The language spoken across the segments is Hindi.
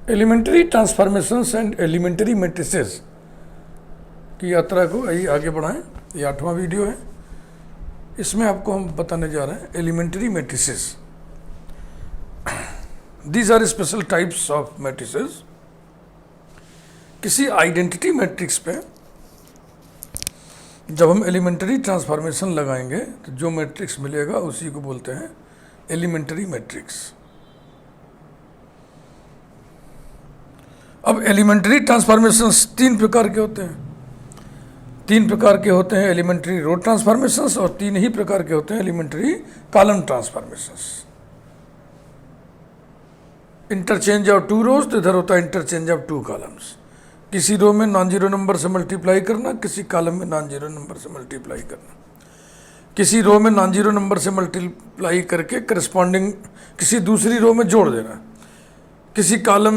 Elementary transformations and elementary matrices की यात्रा को आगे बढ़ाएं। ये 8वां वीडियो है। इसमें आपको हम बताने जा रहे हैं elementary matrices. These are special types of matrices. किसी आइडेंटिटी मैट्रिक्स पे जब हम एलिमेंट्री ट्रांसफॉर्मेशन लगाएंगे तो जो मैट्रिक्स मिलेगा उसी को बोलते हैं एलिमेंट्री मैट्रिक्स। अब एलिमेंट्री ट्रांसफॉर्मेशंस 3 प्रकार के होते हैं। 3 प्रकार के होते हैं एलिमेंट्री रो ट्रांसफॉर्मेशंस और 3 ही प्रकार के होते हैं elementary column transformations. Interchange of 2 rows, तो इधर होता है इंटरचेंज ऑफ 2 कॉलम्स। किसी रो में नॉन जीरो नंबर से मल्टीप्लाई करना, किसी कॉलम में नॉन जीरो नंबर से मल्टीप्लाई करना। किसी रो में नॉन जीरो नंबर से मल्टीप्लाई करके करस्पॉन्डिंग किसी दूसरी रो में जोड़ देना। किसी कॉलम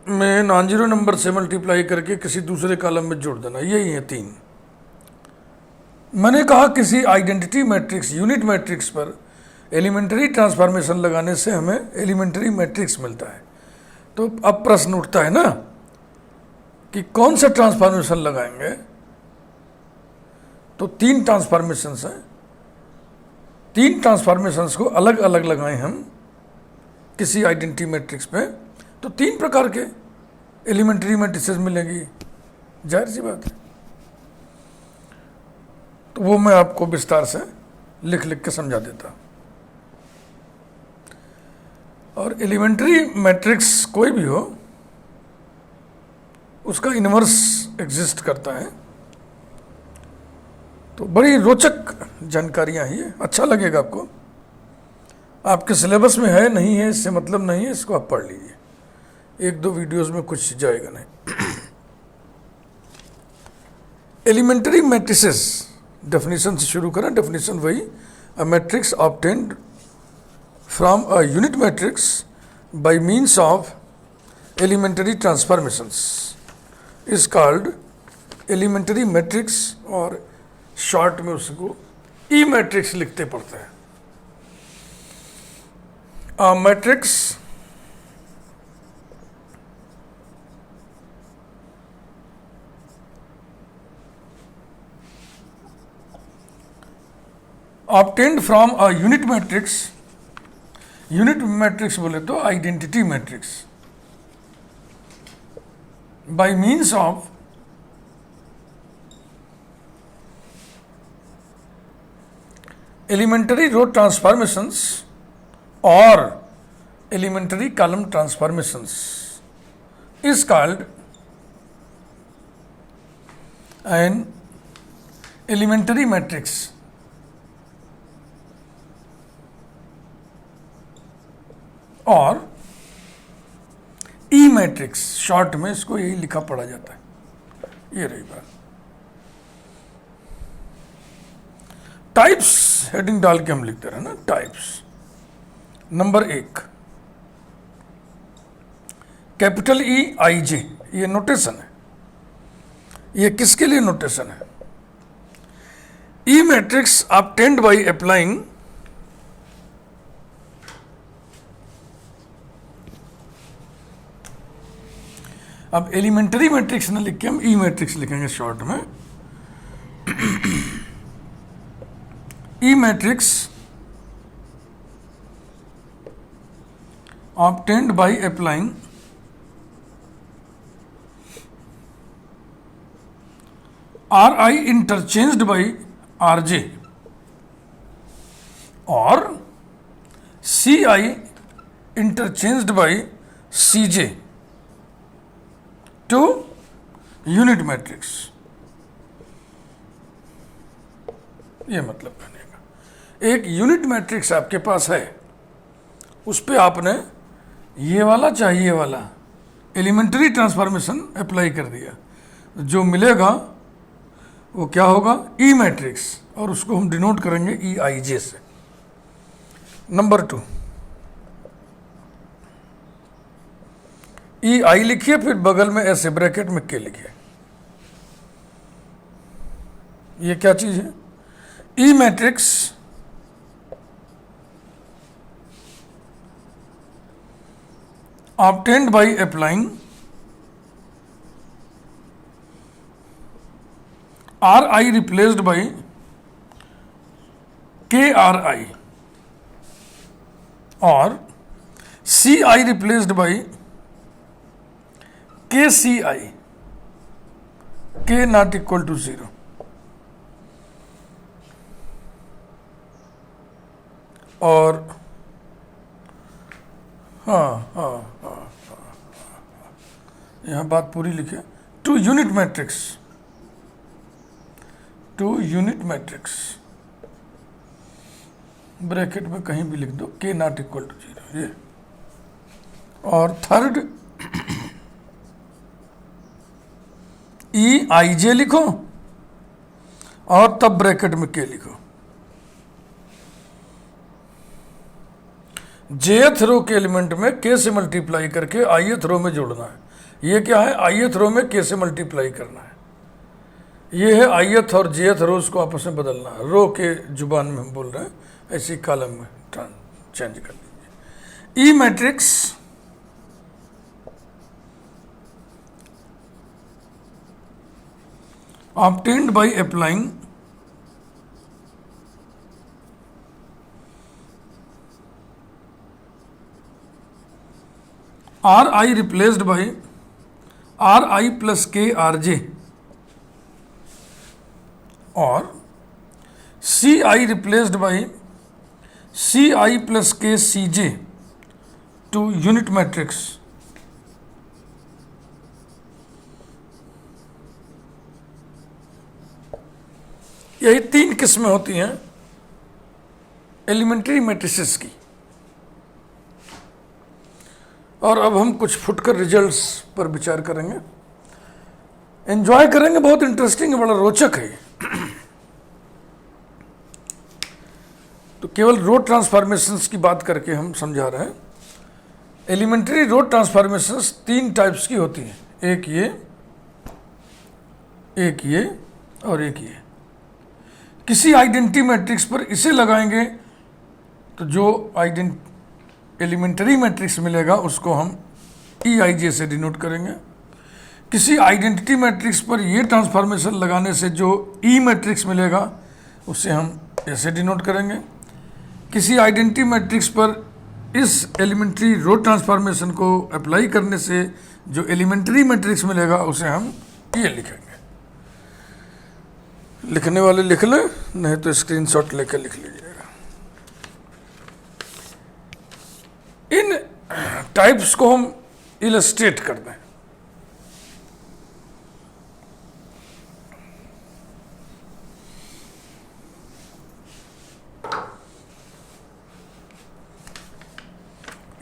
में नॉन जीरो नंबर से मल्टीप्लाई करके किसी दूसरे कॉलम में जोड़ देना। यही है 3। मैंने कहा किसी आइडेंटिटी मैट्रिक्स यूनिट मैट्रिक्स पर एलिमेंट्री ट्रांसफॉर्मेशन लगाने से हमें एलिमेंट्री मैट्रिक्स मिलता है। तो अब प्रश्न उठता है ना कि कौन सा ट्रांसफॉर्मेशन लगाएंगे। तो 3 ट्रांसफॉर्मेशंस हैं। 3 ट्रांसफॉर्मेशंस को अलग अलग लगाएं हम किसी आइडेंटिटी मैट्रिक्स पे, तो 3 प्रकार के एलिमेंट्री मैट्रिसेस मिलेंगी। जाहिर सी बात है। तो वो मैं आपको विस्तार से लिख लिख के समझा देता। और एलिमेंट्री मैट्रिक्स कोई भी हो उसका इनवर्स एग्जिस्ट करता है। तो बड़ी रोचक जानकारियां हैं ये। अच्छा लगेगा आपको। आपके सिलेबस में है नहीं है इससे मतलब नहीं है, इसको आप पढ़ लीजिए। 1-2 वीडियोस में कुछ जाएगा नहीं। एलिमेंट्री मैट्रिसेस डेफिनेशन से शुरू करें। डेफिनेशन वही, a matrix obtained from a unit matrix by means of elementary transformations is called elementary matrix, और शॉर्ट में उसको ई मैट्रिक्स लिखते पड़ते हैं। A matrix obtained from a unit matrix, unit matrix बोले तो identity matrix, by means of elementary row transformations और elementary column transformations is called an elementary matrix और ई मैट्रिक्स। शॉर्ट में इसको यही लिखा पढ़ा जाता है। ये रही बात। टाइप्स हेडिंग डाल के हम लिखते रहे ना। Types number 1 capital E I J, ये नोटेशन है। ये किसके लिए नोटेशन है? E matrix obtained by applying अब एलिमेंट्री मैट्रिक्स न लिख के हम ई मैट्रिक्स लिखेंगे शॉर्ट में। E matrix obtained by applying R I interchanged by R J और C I interchanged by C J to unit matrix. ये मतलब कहने का, एक यूनिट मैट्रिक्स आपके पास है, उस पर आपने ये वाला चाहिए वाला एलिमेंट्री ट्रांसफॉर्मेशन अप्लाई कर दिया, जो मिलेगा वो क्या होगा? ई मैट्रिक्स, और उसको हम डिनोट करेंगे ई आई जे से। नंबर 2 ई आई लिखिए, फिर बगल में ऐसे ब्रैकेट में के लिखिए। ये क्या चीज है? E matrix obtained by applying Ri replaced by Kri or Ci replaced by Kci, K not equal to 0. और यहाँ बात पूरी लिखे, टू यूनिट मैट्रिक्स ब्रैकेट में कहीं भी लिख दो, के नॉट इक्वल टू 0 ये। और थर्ड ई आई जे लिखो और तब ब्रैकेट में के लिखो। जेथ रो के एलिमेंट में के से मल्टीप्लाई करके आईएथ रो में जोड़ना है। ये क्या है, आईएथ रो में के से मल्टीप्लाई करना है। ये है आईएथ और जेथ रोज को आपस में बदलना है। रो के जुबान में हम बोल रहे हैं, ऐसी कॉलम में चेंज कर दीजिए। ई matrix obtained by applying Ri replaced by Ri plus Krj or Ci replaced by Ci plus Kcj to unit matrix। यही तीन किस्में होती हैं एलिमेंट्री मैट्रिसेस की। और अब हम कुछ फुटकर रिजल्ट्स पर विचार करेंगे, एंजॉय करेंगे। बहुत इंटरेस्टिंग है, बड़ा रोचक है। तो केवल रो ट्रांसफॉर्मेशंस की बात करके हम समझा रहे हैं। एलिमेंट्री रो ट्रांसफॉर्मेशंस तीन टाइप्स की होती हैं, एक ये और एक ये। किसी आइडेंटिटी मैट्रिक्स पर इसे लगाएंगे तो जो एलिमेंट्री मैट्रिक्स मिलेगा उसको हम ई आई जे से डिनोट करेंगे। किसी आइडेंटिटी मैट्रिक्स पर ये ट्रांसफॉर्मेशन लगाने से जो ई मैट्रिक्स मिलेगा उसे हम ऐसे डिनोट करेंगे। किसी आइडेंटिटी मैट्रिक्स पर इस एलिमेंट्री रो ट्रांसफॉर्मेशन को अप्लाई करने से जो एलिमेंट्री मैट्रिक्स मिलेगा उसे हम ये लिखेंगे। लिखने वाले लिख लें, नहीं तो स्क्रीनशॉट लेकर लिख लीजिएगा। इन टाइप्स को हम इलस्ट्रेट कर दें।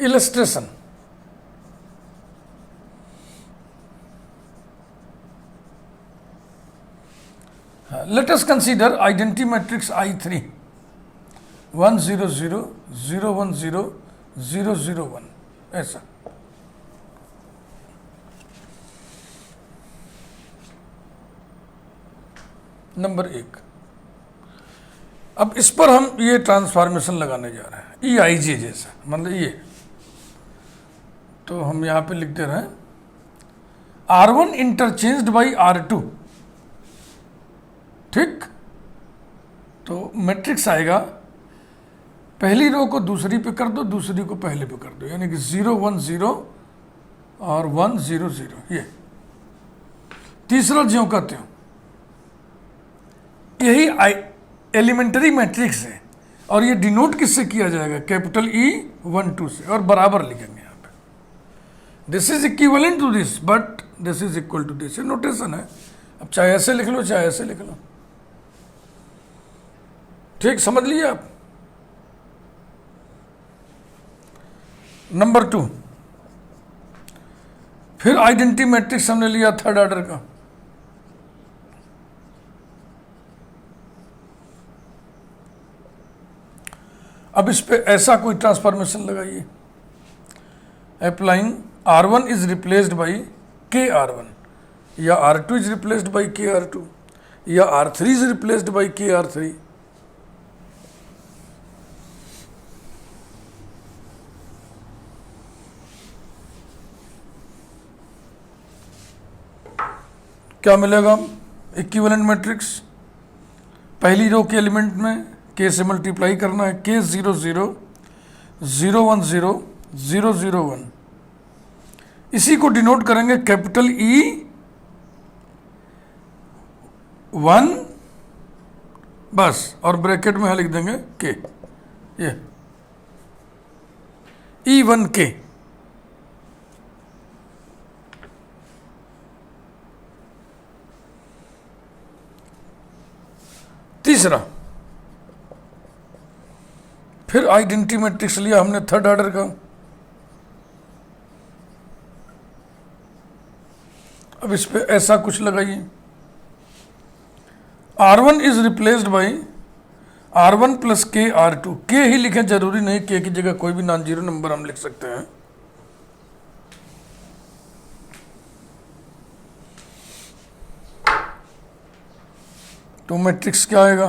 Illustration, let us consider identity matrix I3 1 0 0 0 1 0 0 0 1 ऐसा। नंबर 1। अब इस पर हम ये ट्रांसफॉर्मेशन लगाने जा रहे हैं ई आई जे जैसा, मतलब ये। तो हम यहां पे लिखते रहे R1 इंटरचेंज्ड बाई R2, ठीक। तो मैट्रिक्स आएगा, पहली रो को दूसरी पे कर दो, दूसरी को पहले पे कर दो, यानी कि 0 1 0 और 1 0 0। ये तीसरा ज्यों का त्यों। यही एलिमेंट्री मैट्रिक्स है और ये डिनोट किससे किया जाएगा, कैपिटल ई 1 2 से, और बराबर लिखेंगे यहाँ पे। This is equivalent to this but this is equal to this, notation है। अब चाहे ऐसे लिख लो चाहे ऐसे लिख लो, ठीक, समझ लिए आप। नंबर 2, फिर आइडेंटिटी मैट्रिक्स हमने लिया थर्ड ऑर्डर का। अब इस पे ऐसा कोई ट्रांसफॉर्मेशन लगाइए, applying R1 is replaced by के R1, या R2 इज रिप्लेस्ड बाई के R2, या R3 इज रिप्लेस्ड बाई के R3। क्या मिलेगा? इक्विवेलेंट मैट्रिक्स, पहली रो के एलिमेंट में k से मल्टीप्लाई करना है, k 0 0 0 1 0 0 0 1, इसी को डिनोट करेंगे कैपिटल E 1 बस, और ब्रैकेट में लिख देंगे k, ये E1K। तीसरा, फिर आइडेंटिटी मैट्रिक्स लिया हमने थर्ड ऑर्डर का। अब इस पे ऐसा कुछ लगाइए, R1 is replaced by R1 plus K R2। K ही लिखें, जरूरी नहीं K की जगह कोई भी नॉन जीरो नंबर हम लिख सकते हैं। तो मैट्रिक्स क्या आएगा?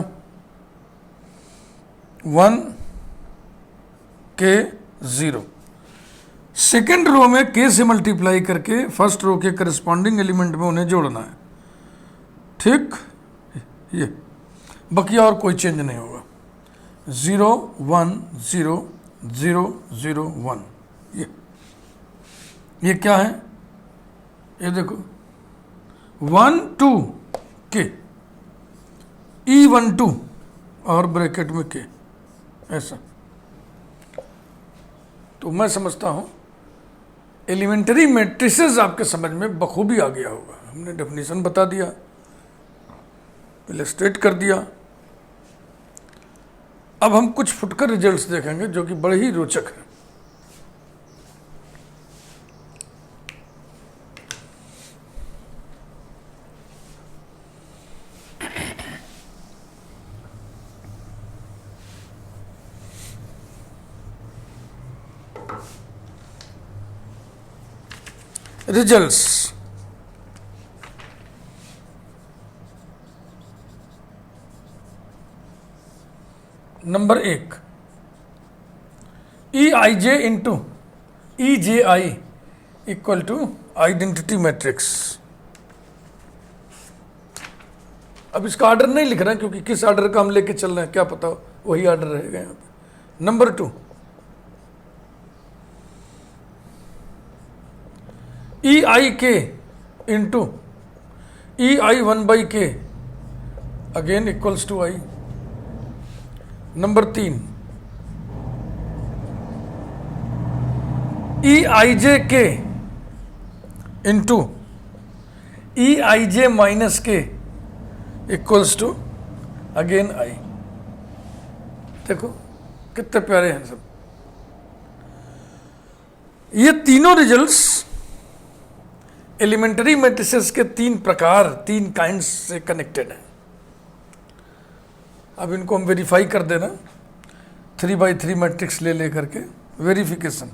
1 K 0। सेकेंड रो में K से मल्टीप्लाई करके फर्स्ट रो के करस्पॉन्डिंग एलिमेंट में उन्हें जोड़ना है, ठीक? ये बकिया और कोई चेंज नहीं होगा। 0 1 0 0 0 1, ये क्या है? ये देखो 1 2 K E12 और ब्रैकेट में K, ऐसा। तो मैं समझता हूं एलिमेंटरी मैट्रिसेस आपके समझ में बखूबी आ गया होगा। हमने डेफिनेशन बता दिया, इलस्ट्रेट कर दिया। अब हम कुछ फुटकर रिजल्ट्स देखेंगे जो कि बड़े ही रोचक हैं। Results, number 1, EIJ into EJI equal to identity matrix. अब इसका ऑर्डर नहीं लिख रहे हैं क्योंकि किस ऑर्डर का हम लेके चल रहे हैं क्या पता वही ऑर्डर रहेगा यहाँ पे। Number 2, EIK into EI1 by K again equals to I। Number 3, EIJK into EIJ minus K equals to again I। देखो कितने प्यारे हैं सब। ये तीनों रिजल्ट्स एलिमेंटरी मैट्रिसेस के 3 प्रकार, 3 काइंड्स से कनेक्टेड हैं। अब इनको हम वेरीफाई कर देना 3x3 मैट्रिक्स ले करके वेरिफिकेशन।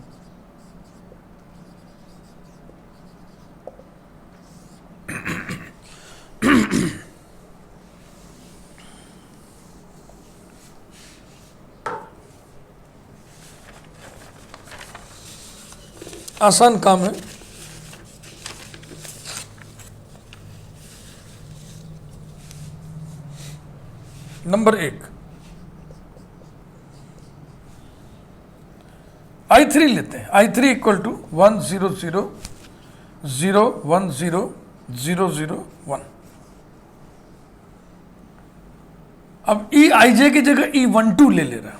आसान काम है। नंबर 1, I3 लेते हैं। I3 equal to 1 0 0 0 1 0 0 0 1। अब EIJ की जगह E12 ले रहा।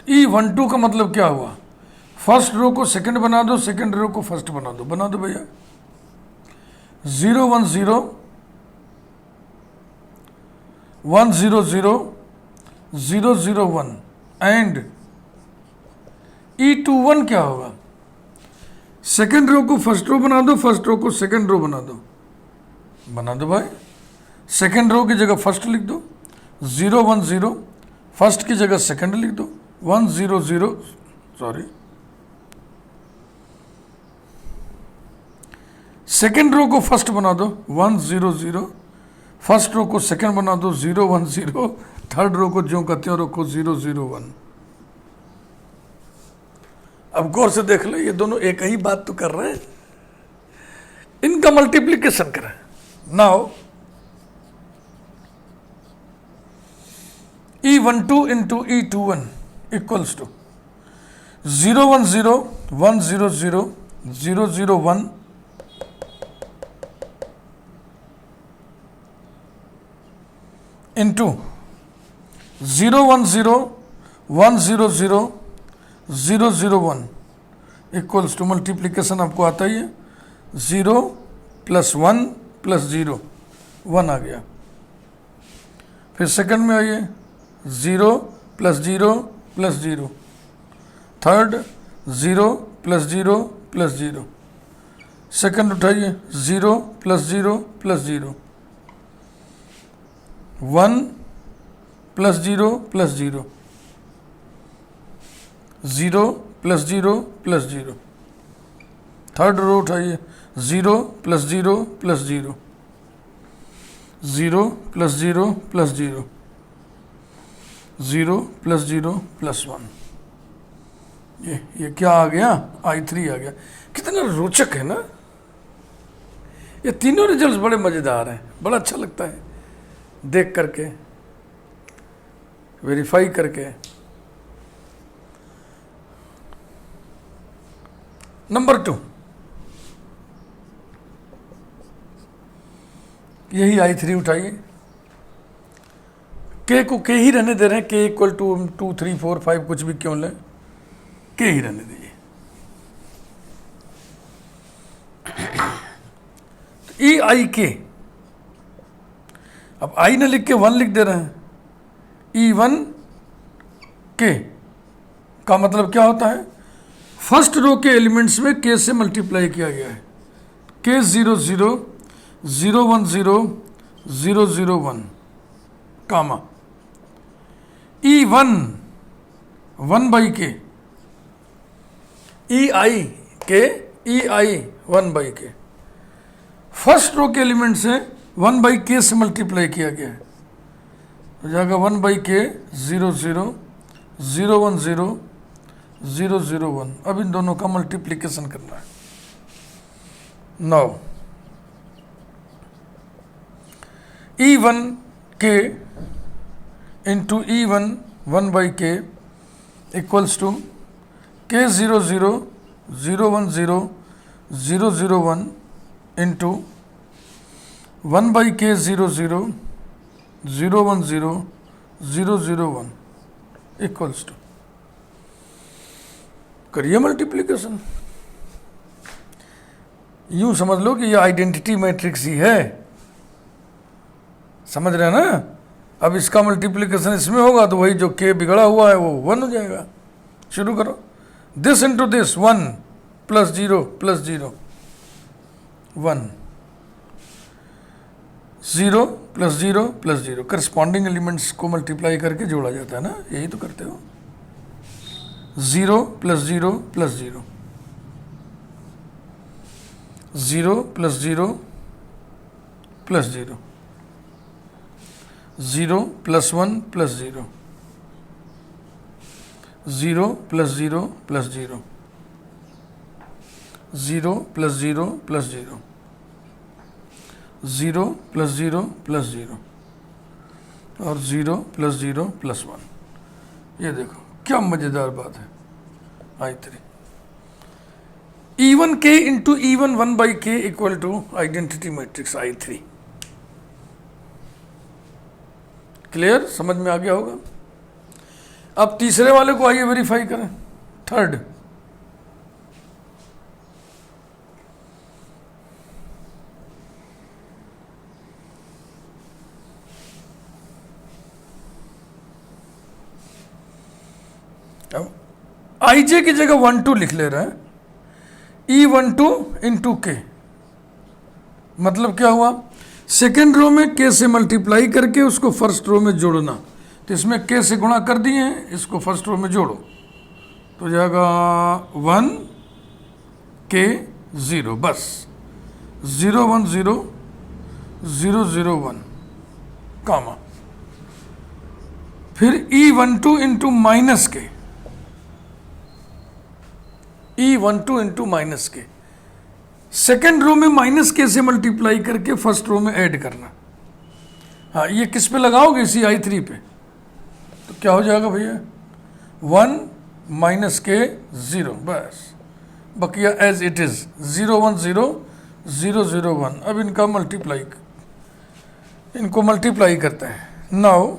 E12 का मतलब क्या हुआ? फर्स्ट रो को सेकंड बना दो, सेकंड रो को फर्स्ट बना दो भैया। 0 1 0 1 0 0 0 0 1 एंड E21 क्या होगा? सेकेंड रो को फर्स्ट रो बना दो, फर्स्ट रो को सेकेंड रो बना दो भाई। सेकेंड रो की जगह फर्स्ट लिख दो, 0 1 0 फर्स्ट की जगह सेकेंड लिख दो, 1 0 0 सॉरी सेकेंड रो को फर्स्ट बना दो, 1 0 0 फर्स्ट रो को सेकेंड बना दो, 0 1 0 थर्ड रो को जो कहते हो रखो 0 0 1। अब गौर से देख लो, ये दोनों एक ही बात तो कर रहे हैं। इनका मल्टीप्लीकेशन करें। Now E12 into E21 equals to 0 1 0 1 0 0 0 0 1 into 0 1 0 1 0 0 0 0 1 equals to multiplication आपको आता ही है, 0 प्लस 1 प्लस 0 1 आ गया। फिर सेकंड में आइए, 0 plus 0 plus 0, third 0 plus 0 plus 0, second उठाइए 0 plus 0 plus 0, 1 plus 0 plus 0, 0 plus 0 plus 0, third row उठाइए 0 plus 0 plus 0, 0 plus 0 plus 0, 0 plus 0 plus 1। ये क्या आ गया, I3 आ गया। कितना रोचक है ना, ये तीनों रिजल्ट्स बड़े मजेदार हैं, बड़ा अच्छा लगता है देख करके, वेरीफाई करके। नंबर 2, यही I3 उठाइए, के को के ही रहने दे रहे हैं, के इक्वल टू 2 3 4 5 कुछ भी क्यों लें, के ही रहने दीजिए। तो ई आई के, अब आई ने लिख के 1 लिख दे रहे हैं, E1 के का मतलब क्या होता है, फर्स्ट रो के एलिमेंट्स में के से मल्टीप्लाई किया गया है, के 0 0 0 1 0 0 0 1 कामा E1 1 बाई के, ई आई के, ई आई 1 बाई के, फर्स्ट रो के एलिमेंट से 1 बाई के से मल्टीप्लाई किया गया है, हो जाएगा 1 बाई के 0 0 0 1 0 0 0 1। अब इन दोनों का मल्टीप्लीकेशन करना है। नाउ E1 के इंटू E1 1 बाई के इक्वल्स टू के 0 0 0 1 0 0 0 1 इंटू 1 बाई के 0 0 0 1 0 0 0 1 इक्वल्स टू, करिए मल्टीप्लीकेशन। यूं समझ लो कि ये आइडेंटिटी मैट्रिक्स ही है, समझ रहे हैं ना। अब इसका मल्टीप्लीकेशन इसमें होगा तो वही जो के बिगड़ा हुआ है वो 1 हो जाएगा। शुरू करो, this into this 1 plus 0 plus 0 1, 0 plus 0 plus 0, corresponding elements को मल्टीप्लाई करके जोड़ा जाता है ना, यही तो करते हो। 0 plus 0 plus 0, 0 plus 0 plus 0, 0 plus 1 plus 0, 0 plus 0 plus 0, 0 plus 0 plus 0, 0 plus 0 plus 0 और 0 प्लस 0 प्लस 1। ये देखो क्या मजेदार बात है। I3 E1 के into E1 1 by k equal to identity matrix I3। Clear, समझ में आ गया होगा। अब तीसरे वाले को आइए वेरीफाई करें, थर्ड। अब IJ की जगह 1 2 लिख ले रहे हैं, E12 इंटू के, मतलब क्या हुआ, सेकेंड रो में के से मल्टीप्लाई करके उसको फर्स्ट रो में जोड़ना। तो इसमें के से गुणा कर दिए, इसको फर्स्ट रो में जोड़ो तो जाएगा 1 के 0, बस 0 1 0 0 0 1 कामा, फिर E12 इंटू माइनस के, E12 इंटू माइनस के, सेकेंड रो में माइनस के से मल्टीप्लाई करके फर्स्ट रो में ऐड करना। हाँ, ये किस पे लगाओगे? इसी I3 पे। तो क्या हो जाएगा भैया? 1 माइनस के 0, बस बकिया एज इट इज 0 1 0 0 0 1। अब इनको मल्टीप्लाई करते हैं। नाउ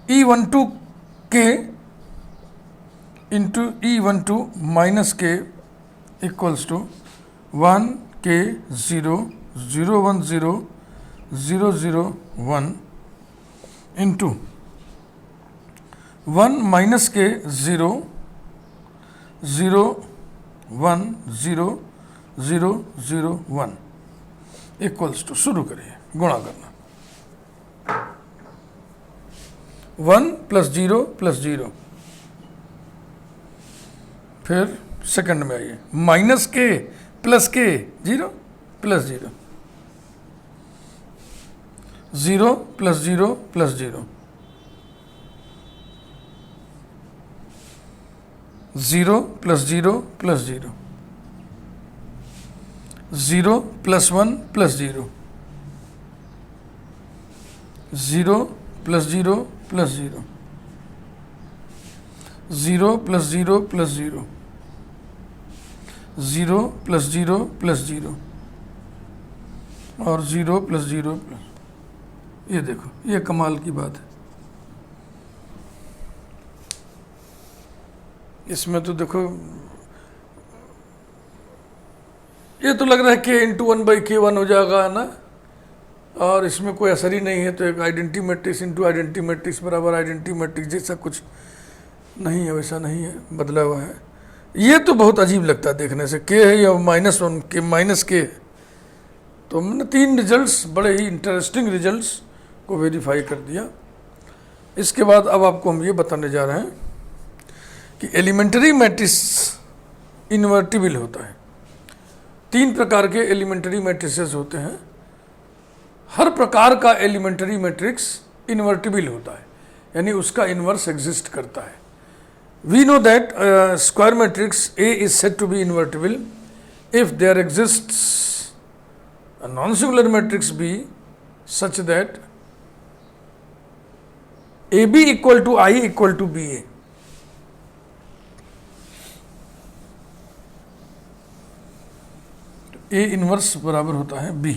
E12 के इंटू E12 माइनस के इक्वल्स टू 1 के 0 0 1 0 0 0 1 इंटू 1 माइनस के 0 0 1 0 0 0 1 इक्वल्स टू, शुरू करिए गुणा करना। 1 प्लस 0 प्लस 0, फिर सेकंड में आइए, माइनस के प्लस के 0 plus 0, 0 plus 0 plus 0, 0 plus 0 plus 0, 0 plus 1 plus 0, 0 plus 0 plus 0, 0 plus 0 plus 0, 0 plus 0 plus 0 और 0 प्लस 0 प्लस। ये देखो, ये कमाल की बात है। इसमें तो देखो, ये तो लग रहा है k इंटू 1/k1 हो जाएगा, है ना, और इसमें कोई असर ही नहीं है। तो एक identity matrix into identity matrix बराबर आइडेंटिटी मैट्रिक्स जैसा कुछ नहीं है, वैसा नहीं है, बदला हुआ है। ये तो बहुत अजीब लगता है देखने से, k है या -1 के माइनस के। तो हमने 3 रिजल्ट्स, बड़े ही इंटरेस्टिंग रिजल्ट्स को वेरीफाई कर दिया। इसके बाद अब आपको हम ये बताने जा रहे हैं कि एलिमेंट्री मैट्रिक्स इन्वर्टिबल होता है। 3 प्रकार के एलिमेंट्री मैट्रिसेस होते हैं। हर प्रकार का एलिमेंट्री मैट्रिक्स इन्वर्टिबल होता है, यानी उसका इन्वर्स एग्जिस्ट करता है। We know that square matrix A is said to be invertible if there exists a non-singular matrix B such that AB equal to I equal to BA। A inverse बराबर होता है B।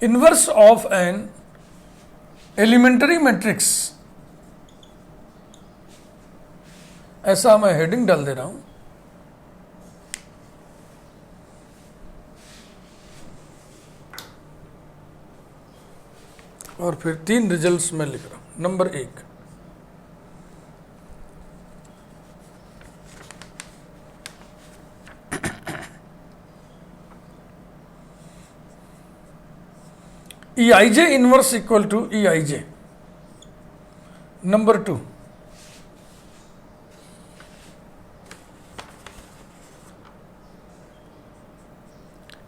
Inverse of an elementary matrix, ऐसा मैं हेडिंग डाल दे रहा हूं। और फिर 3 रिजल्ट्स मैं लिख रहा हूं। Number 1, EIJ inverse equal to EIJ। Number 2,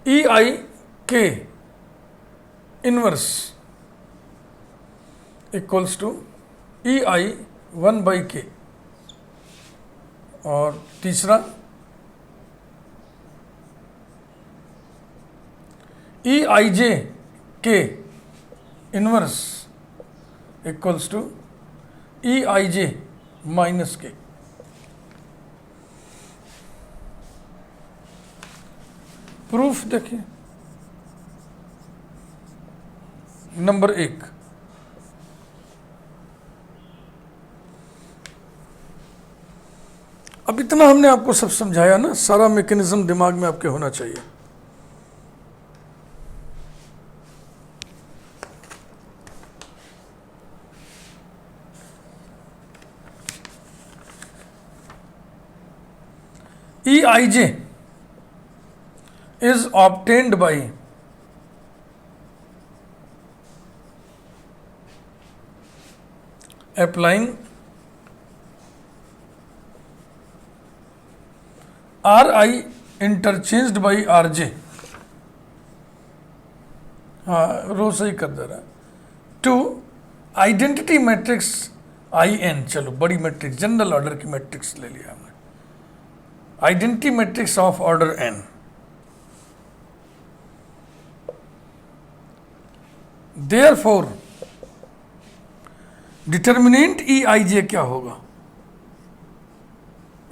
EIK inverse equals to EI 1/k। और तीसरा, EIJ के inverse equals to EIJ minus k. Proof देखिए। नंबर 1, अब इतना हमने आपको सब समझाया ना, सारा मैकेनिज्म दिमाग में आपके होना चाहिए। EIJ is obtained by applying Ri interchanged by Rj, हाँ रो सही कर दे रहा है, टू आइडेंटिटी मैट्रिक्स In, चलो बड़ी मैट्रिक्स, जनरल ऑर्डर की मैट्रिक्स ले लिया हमने, identity matrix of order n, therefore determinant Eij क्या होगा,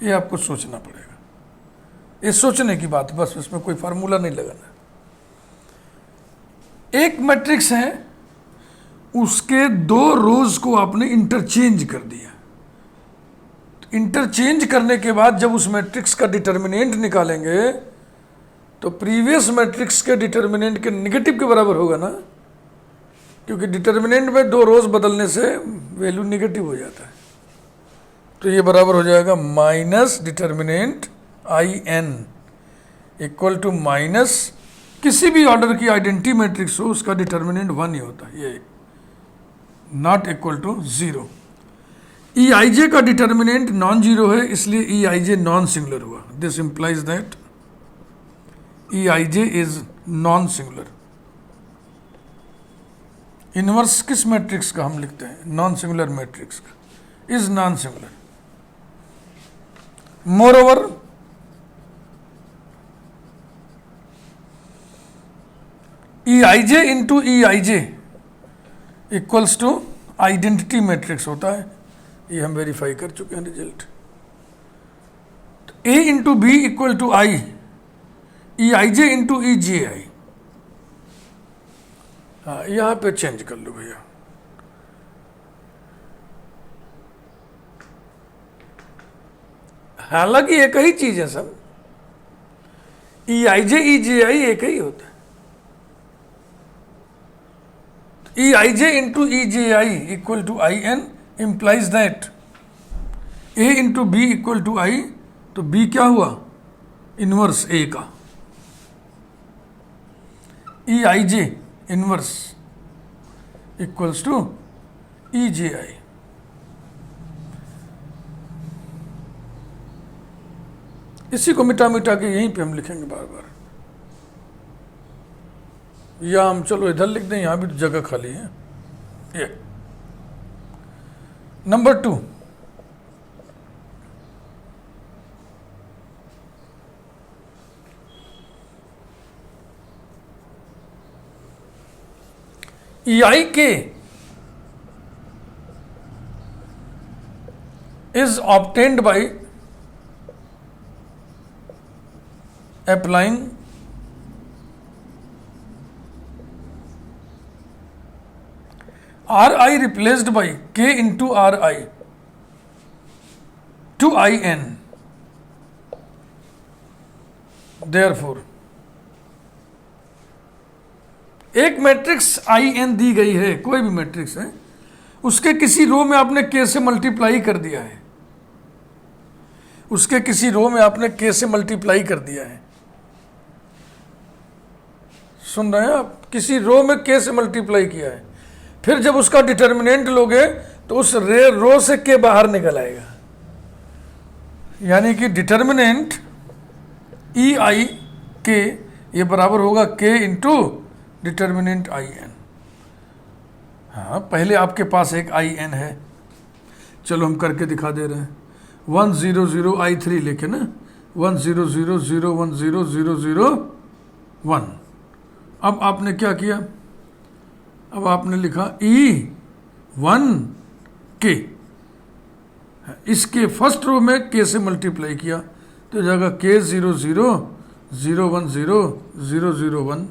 ये आपको सोचना पड़ेगा, ये सोचने की बात, बस इसमें कोई फार्मूला नहीं लगाना। एक मैट्रिक्स है, उसके दो रोज को आपने इंटरचेंज कर दिया, तो इंटरचेंज करने के बाद जब उस मैट्रिक्स का डिटर्मिनेंट निकालेंगे तो प्रीवियस मैट्रिक्स के डिटर्मिनेंट के नेगेटिव के बराबर होगा ना, क्योंकि डिटर्मिनेंट में दो रोज बदलने से वैल्यू नेगेटिव हो जाता है, तो ये बराबर हो जाएगा minus determinant In equal to minus किसी भी ऑर्डर की आइडेंटिटी मैट्रिक्स हो उसका डिटर्मिनेंट 1 ही होता है, ये नॉट इक्वल टू 0। Eij का डिटर्मिनेंट नॉन जीरो है, इसलिए Eij नॉन सिंगुलर हुआ, this implies that Eij is non singular. Inverse किस मैट्रिक्स का हम लिखते हैं, नॉन सिंगुलर मैट्रिक्स का, is non singular. Moreover Eij into Eij equals to identity matrix होता है, ये हम वेरीफाई कर चुके हैं result. A into B equal to I, Eij into Eji, हाँ यहां पे चेंज कर लो भैया, हालांकि एक ही चीज है सब, Eij Eji एक ही होता है, Eij into Eji equal to In implies that A into B equal to I, तो B क्या हुआ, इनवर्स A का, Eij inverse equals to Eji। इसी को मिटा मिटा के यहीं पे हम लिखेंगे बार बार, या हम चलो इधर लिख दें, यहां भी तो जगह खाली है। ये number 2, Eik is obtained by applying Ri replaced by K into Ri to In, therefore एक मैट्रिक्स In दी गई है, कोई भी मैट्रिक्स है, उसके किसी रो में आपने K से मल्टीप्लाई कर दिया है, उसके किसी रो में आपने K से मल्टीप्लाई कर दिया है, सुन रहे हैं आप, किसी रो में K से मल्टीप्लाई किया है, फिर जब उसका डिटर्मिनेंट लोगे तो उस रो से K बाहर निकल आएगा, यानी कि डिटर्मिनेंट Eik ये बराबर होगा K इंटू डिटर्मिनेंट In। हाँ पहले आपके पास एक In है, चलो हम करके दिखा दे रहे हैं, 1 0 0 I3 लेके ना, 1 0 0 0 1 0 0 0 1। अब आपने क्या किया, अब आपने लिखा E1K, इसके फर्स्ट रो में K से मल्टीप्लाई किया तो जाएगा K 0 0 0 1 0 0 0 1,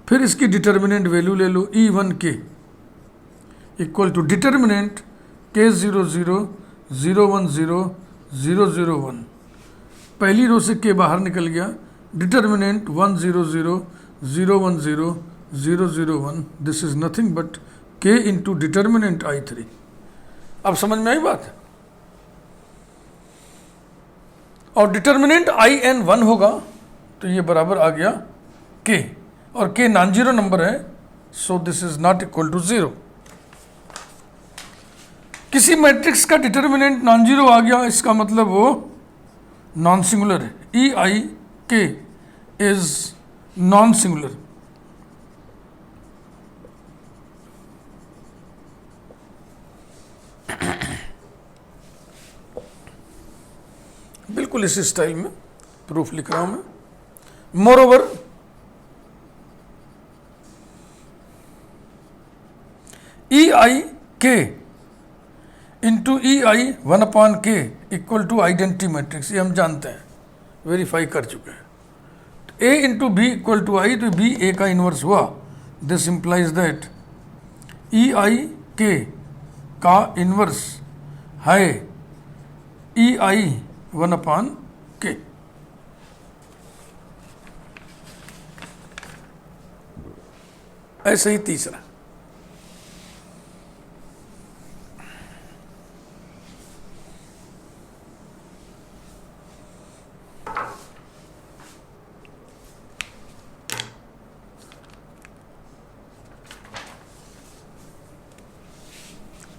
फिर इसकी डिटर्मिनेंट वैल्यू ले लो E1K equal to determinant K 0 0 0 1 0 0 0 1, पहली रो से K बाहर निकल गया, determinant 1 0 0 0 1 0 0 0 1, this is nothing but K into determinant I3। अब समझ में आई बात, और डिटर्मिनेंट In 1 होगा तो ये बराबर आ गया K, और K नॉन जीरो नंबर है, so this is not equal to 0। किसी मैट्रिक्स का डिटर्मिनेंट नॉन जीरो आ गया, इसका मतलब वो नॉन सिंगुलर है। ई आई के इज नॉन सिंगुलर। बिल्कुल इसी स्टाइल में प्रूफ लिख रहा हूं मैं। More over E I k into E I 1/k equal to identity matrix, ये हम जानते हैं, वेरीफाई कर चुके हैं। A into B equal to I, तो बी ए का इन्वर्स हुआ। This implies that E I k का इन्वर्स है ई आई 1/k। ऐसे ही तीसरा,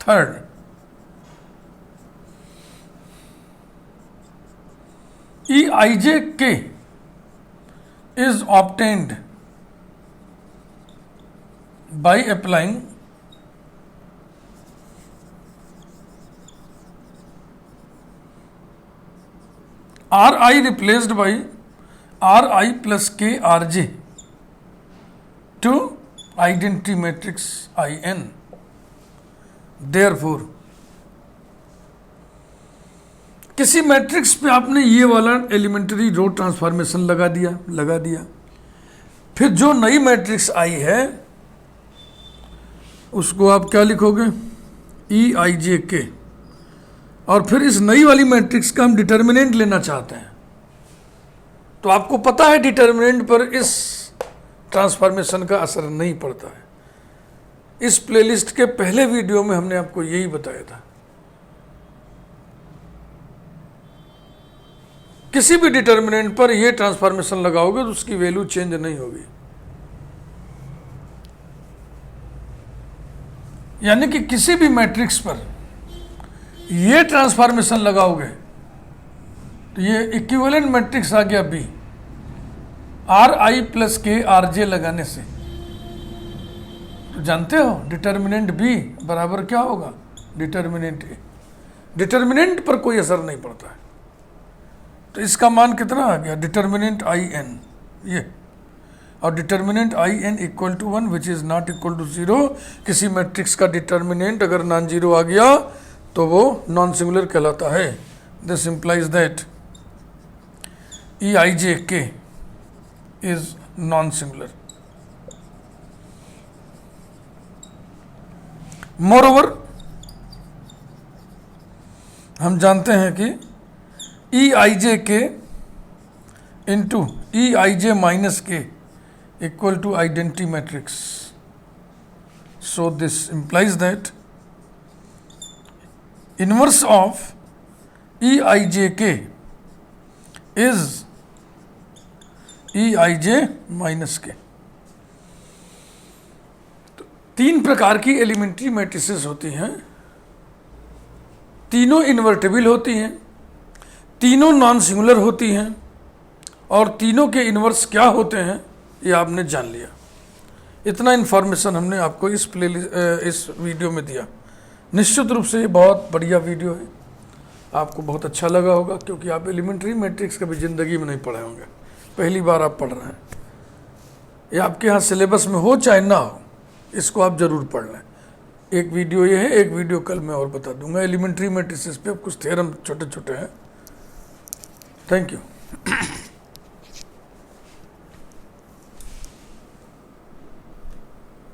third, E I J K is obtained by applying R I replaced by R I plus K R J to identity matrix I N. Therefore, किसी मैट्रिक्स पे आपने ये वाला एलिमेंट्री रो ट्रांसफॉर्मेशन लगा दिया, फिर जो नई मैट्रिक्स आई है उसको आप क्या लिखोगे, ई आई जे के, और फिर इस नई वाली मैट्रिक्स का हम डिटर्मिनेंट लेना चाहते हैं। तो आपको पता है डिटर्मिनेंट पर इस ट्रांसफॉर्मेशन का असर नहीं पड़ता है। इस प्लेलिस्ट के पहले वीडियो में हमने आपको यही बताया था। किसी भी डिटर्मिनेंट पर ये ट्रांसफॉर्मेशन लगाओगे तो उसकी वैल्यू चेंज नहीं होगी। यानी कि किसी भी मैट्रिक्स पर ये ट्रांसफॉर्मेशन लगाओगे तो ये इक्विवेलेंट मैट्रिक्स आ गया बी, आर आई प्लस के आर जे लगाने से। तो जानते हो डिटर्मिनेंट बी बराबर क्या होगा, डिटर्मिनेंट ए। डिटर्मिनेंट पर कोई असर नहीं पड़ता है। तो इसका मान कितना आ गया, डिटर्मिनेंट आई एन ये, और determinant I n equal to 1 which is not equal to 0। किसी मैट्रिक्स का डिटर्मिनेंट अगर नॉन जीरो आ गया तो वो नॉन सिंगुलर कहलाता है। This implies that E I J K is non singular. Moreover हम जानते हैं कि ई I J K into E I J minus K equal to identity matrix. So this implies that inverse of E I J K is E I J minus के। तो तीन प्रकार की एलिमेंट्री मैट्रिसेस होती हैं, तीनों इन्वर्टेबल होती हैं, तीनों नॉन सिंगुलर होती हैं, और तीनों के इन्वर्स क्या होते हैं ये आपने जान लिया। इतना इन्फॉर्मेशन हमने आपको इस वीडियो में दिया। निश्चित रूप से ये बहुत बढ़िया वीडियो है, आपको बहुत अच्छा लगा होगा, क्योंकि आप एलिमेंट्री मैट्रिक्स कभी ज़िंदगी में नहीं पढ़े होंगे, पहली बार आप पढ़ रहे हैं। ये आपके यहाँ सिलेबस में हो चाहे ना हो, इसको आप ज़रूर पढ़ लें। एक वीडियो ये है, एक वीडियो कल मैं और बता दूंगा एलिमेंट्री मैट्रिसेस पे, कुछ थ्योरम छोटे छोटे हैं। Thank you.